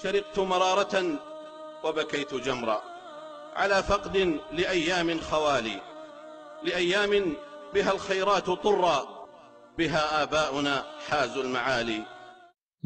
شرقت مرارة وبكيت جمرا على فقد لأيام خوالي، لأيام بها الخيرات طرا بها آباؤنا حازوا المعالي۔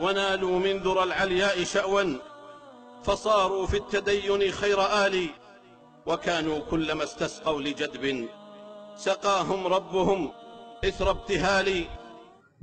ونالوا من ذرى العلياء شأوا فصاروا في التدين خير آلي، وكانوا كلما استسقوا لجدب سقاهم ربهم إثر ابتهالي۔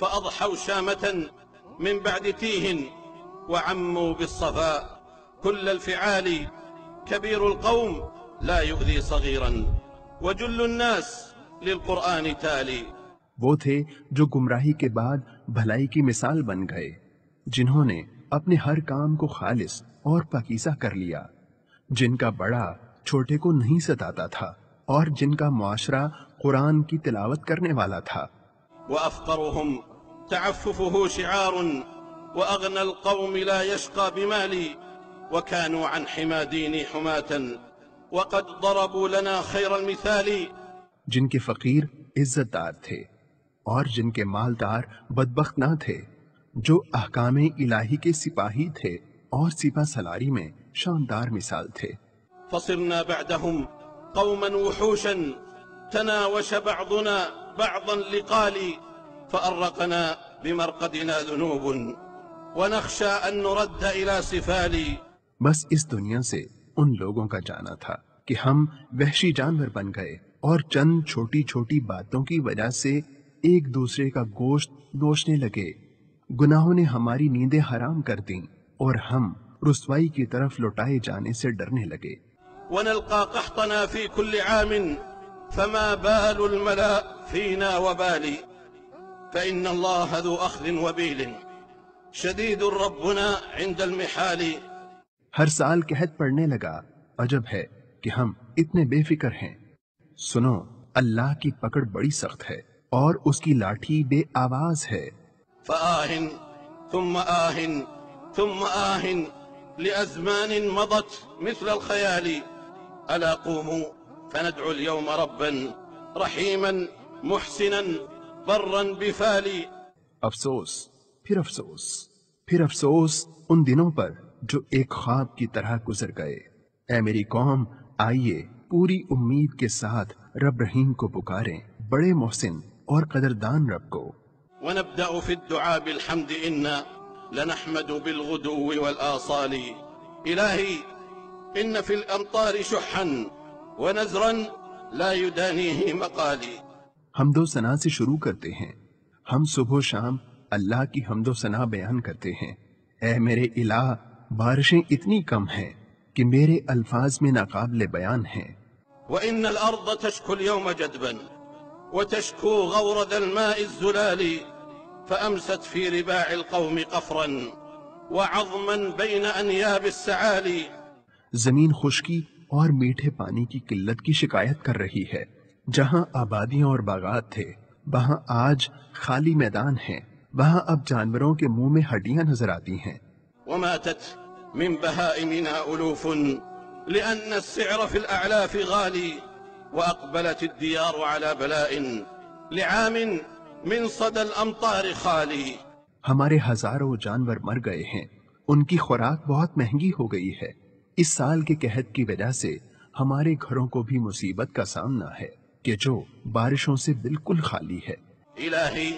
فأضحوا شامة من بعد تيه وعموا بالصفاء كل الفعال، كبير القوم لا يؤذي صغيرا وجل الناس للقرآن تالي۔ وہ تھے جو گمراہی کے بعد بھلائی کی مثال بن گئے، جنہوں نے اپنے ہر کام کو خالص اور پاکیزہ کر لیا، جن کا بڑا چھوٹے کو نہیں ستاتا تھا اور جن کا معاشرہ قرآن کی تلاوت کرنے والا تھا۔ وأفقرهم تعففه شعار وأغنى القوم لا يشقى بمالي، وكانوا عن حمى ديني حماة وقد ضربوا لنا خير المثال۔ جن کے فقیر عزت دار تھے اور جن کے مالدار بدبخت نہ تھے، جو احکام الہی کے سپاہی تھے اور سپہ سلاری میں شاندار مثال تھے۔ فصرنا بعدهم قوما وحوشا تناوش بعضنا بعضا لقالي، فأرقنا بمرقدنا ذنوب ونخشى أن نرد إلى سفالي۔ بس اس دنیا سے ان لوگوں کا جانا تھا کہ ہم وحشی جانور بن گئے اور چند چھوٹی چھوٹی باتوں کی وجہ سے ایک دوسرے کا گوشت نوچنے لگے۔ گناہوں نے ہماری نیندیں حرام کر دیں اور ہم رسوائی کی طرف لوٹائے جانے سے ڈرنے لگے۔ ونلقى قحطنا في كل عام فما بال الملاء فينا وبالي، فإن الله ذو أخذ وبيل شديد ربنا عند المحال۔ ہر سال قحط پڑنے لگا، عجب ہے کہ ہم اتنے بے فکر ہیں۔ سنو، اللہ کی پکڑ بڑی سخت ہے اور اس کی لاٹھی بے آواز ہے۔ فآه ثم آه ثم آه لأزمان مضت مثل الخيال، ألا قوموا فندعو اليوم ربا رحيما محسنا برا بفالي۔ افسوس، پھر افسوس، پھر افسوس ان دنوں پر جو ایک خواب کی طرح گزر گئے۔ اے میری قوم، آئیے پوری امید کے ساتھ رب رحیم کو پکاریں، بڑے محسن اور قدردان رب کو۔ ونبدأ في الدعاء بالحمد إنا لنحمد بالغدو والآصال، إلهي إن في الأمطار شحا ونزرا لا يدانيه مقالي۔ حمد و ثنا سے شروع کرتے ہیں، ہم صبح و شام اللہ کی حمد و ثنا بیان کرتے ہیں۔ اے میرے الہ، بارشیں اتنی کم ہیں کہ میرے الفاظ میں ناقابل بیان ہیں۔ وإن الأرض تشكو اليوم جدبا وتشكو غور ذا الماء الزلال، فأمست في رباع القوم قفرا وعظما بين أنياب السعالي۔ زمین خشکی اور میٹھے پانی کی قلت کی شکایت کر رہی ہے۔ جہاں آبادیاں اور باغات تھے وہاں آج خالی میدان ہیں، وہاں اب جانوروں کے منہ میں ہڈیاں نظر آتی ہیں۔ وماتت من بهائمنا ألوف لأن السعر في الأعلاف غالي، وأقبلت الديار على بلاء لعام من صدى الأمطار خالي۔ ہمارے ہزاروں جانور مر گئے ہیں، ان کی خوراک بہت مہنگی ہو گئی ہے۔ اس سال کے قحط کی وجہ سے ہمارے گھروں کو بھی مصیبت کا سامنا ہے کہ جو بارشوں سے بالکل خالی ہے۔ إلهي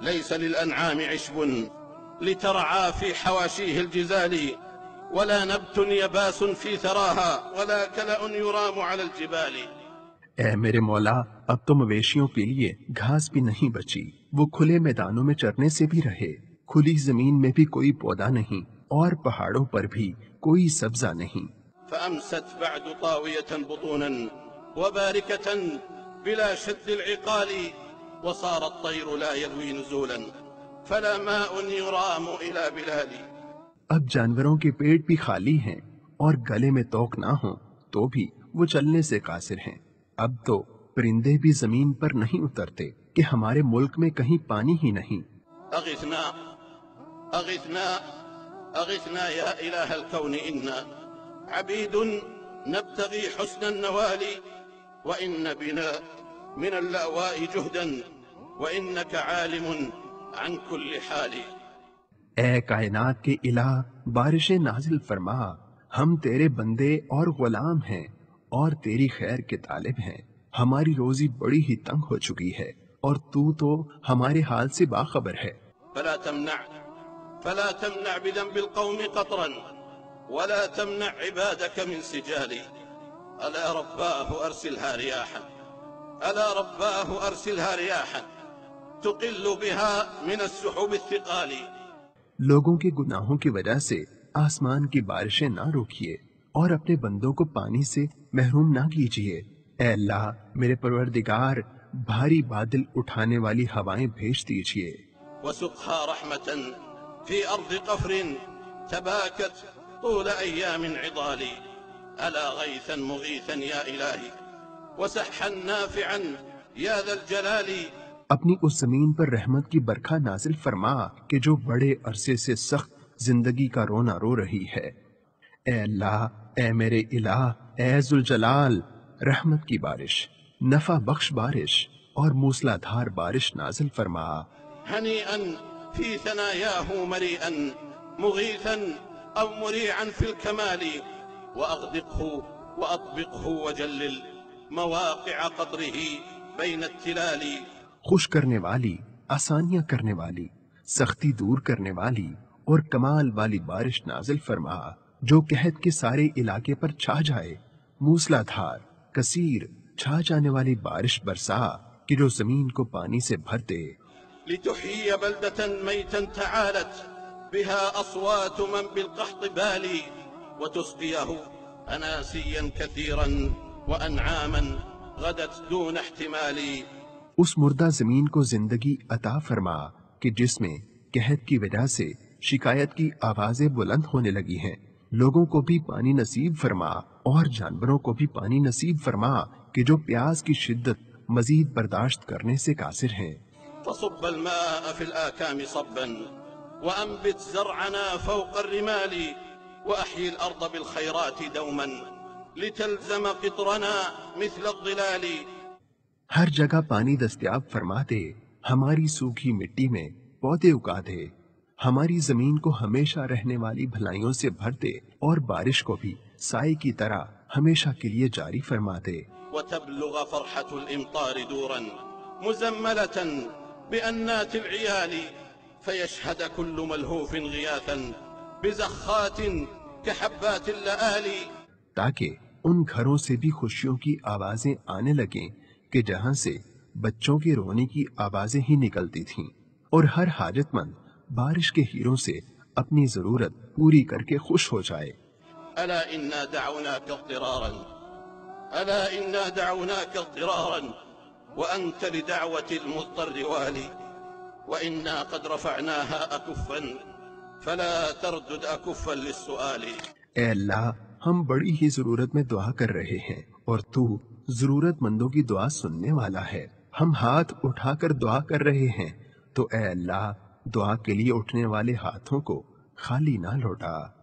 ليس للأنعام عشب لترعى في حواشيه الجزال، ولا نبت يباس في ثراها ولا كلأ يرام على الجبال۔ اے میرے مولا، اب تو مویشیوں کے لیے گھاس بھی نہیں بچی، وہ کھلے میدانوں میں چرنے سے بھی رہے، کھلی زمین میں بھی کوئی پودا نہیں اور پہاڑوں پر بھی کوئی سبزہ نہیں۔ فأمست بعد طاوية بطونا وباركة بلا شد العقال، وصار الطير لا يلوي نزولا فلا ماء يرام إلى بلادي۔ اب جانوروں کے پیٹ بھی خالی ہیں اور گلے میں توق نہ ہو تو بھی وہ چلنے سے قاصر ہیں۔ اب تو پرندے بھی زمین پر نہیں اترتے کہ ہمارے ملک میں کہیں پانی ہی نہیں۔ اغثنا اغثنا اغثنا یا الہ الکون انا عبید نبتغی حسن النوال وان بنا من اللأواء جہدا وانک عالم عن کل حال۔ اے کائنات کے الہ بارشیں نازل فرما، ہم تیرے بندے اور غلام ہیں اور تیری خیر کے طالب ہیں، ہماری روزی بڑی ہی تنگ ہو چکی ہے اور تو ہمارے حال سے باخبر ہے۔ فلا تمنع بذنب القوم قطرا ولا تمنع عبادك من سجال الا رباه ارسلها رياحا الا رباه ارسلها رياحا تقل بها من السحب الثقال۔ لوگوں کے گناہوں کی وجہ سے آسمان کی بارشیں نہ روکیے اور اپنے بندوں کو پانی سے محروم نہ کیجیے۔ اے اللہ میرے پروردگار، بھاری بادل اٹھانے والی ہوائیں بھیج دیجیے۔ وسقها رحمة في أرض قفر تباكت طول أيام عضال ألا غيثا مغيثا يا إلهي وسحا نافعا يا ذا الجلال۔ اپنی اس زمین پر رحمت کی برکھا نازل فرما کہ جو بڑے عرصے سے سخت زندگی کا رونا رو رہی ہے۔ اے اللہ، اے میرے الہ، اے ذوالجلال، رحمت کی بارش، نفع بخش بارش اور موسلا دھار بارش نازل فرما۔ هنيئا في ثناياه مريئا مغيثا أو مريعا في الكمال وأغدقه وأطبقه وجلل مواقع قطره بين التلال۔ خوش کرنے والی، آسانیاں کرنے والی، سختی دور کرنے والی اور کمال والی بارش نازل فرما جو قحط کے سارے علاقے پر چھا جائے، موسلا دھار کثیر چھا جانے والی بارش برسا کہ جو زمین کو پانی سے بھر دے۔ لتحيي بلدة ميتا تعالت بها أصوات من بالقحط بالي وتسقيه أناسيا كثيرا وأنعاما غدت دون احتمال۔ اس مردہ زمین کو زندگی عطا فرما کہ جس میں قحط کی وجہ سے شکایت کی آوازیں بلند ہونے لگی ہیں، لوگوں کو بھی پانی نصیب فرما اور جانوروں کو بھی پانی نصیب فرما کہ جو پیاس کی شدت مزید برداشت کرنے سے قاصر ہیں۔ فصب الماء في الآكام صبا وأنبت زرعنا فوق الرمال وأحيي الأرض بالخيرات دوما لتلزم قطرنا مثل الظلال۔ ہر جگہ پانی دستیاب فرما دے، ہماری سوکھی مٹی میں پودے اگا دے، ہماری زمین کو ہمیشہ رہنے والی بھلائیوں سے بھر دے اور بارش کو بھی سائے کی طرح ہمیشہ کے لیے جاری فرما دے۔ وتبلغ فرحة الإمطار دورا مزملة بأنات العيال فيشهد كل ملهوف غياثا بزخات كحبات اللآلي۔ تاکہ ان گھروں سے بھی خوشیوں کی آوازیں آنے لگیں کہ جہاں سے بچوں کے رونے کی آوازیں ہی نکلتی تھیں، اور ہر حاجت مند بارش کے ہیروں سے اپنی ضرورت پوری کر کے خوش ہو جائے۔ ألا إنا دعوناك اضطرارا ألا إنا دعوناك اضطرارا وأنت لدعوة المضطر والي وإنا قد رفعناها أكفا فلا تردد أكفا للسؤال۔ اے اللہ، ہم بڑی ہی ضرورت میں دعا کر رہے ہیں اور تو ضرورت مندوں کی دعا سننے والا ہے۔ ہم ہاتھ اٹھا کر دعا کر رہے ہیں تو اے اللہ، دعا کے لیے اٹھنے والے ہاتھوں کو خالی نہ لوٹا۔